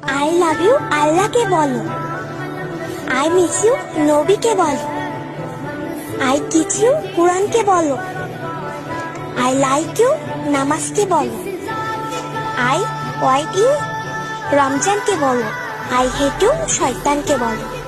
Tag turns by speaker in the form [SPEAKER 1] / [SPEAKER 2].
[SPEAKER 1] I love you আল্লাহকে বলো। I miss you নবীকে বলো। আই কিস ইউ কুরআনকে বলো। আই লাইক ইউ নামাজকে বলো। আই ওয়াইট ইউ রমজানকে বলো। আই হেট ইউ শয়তানকে বলো।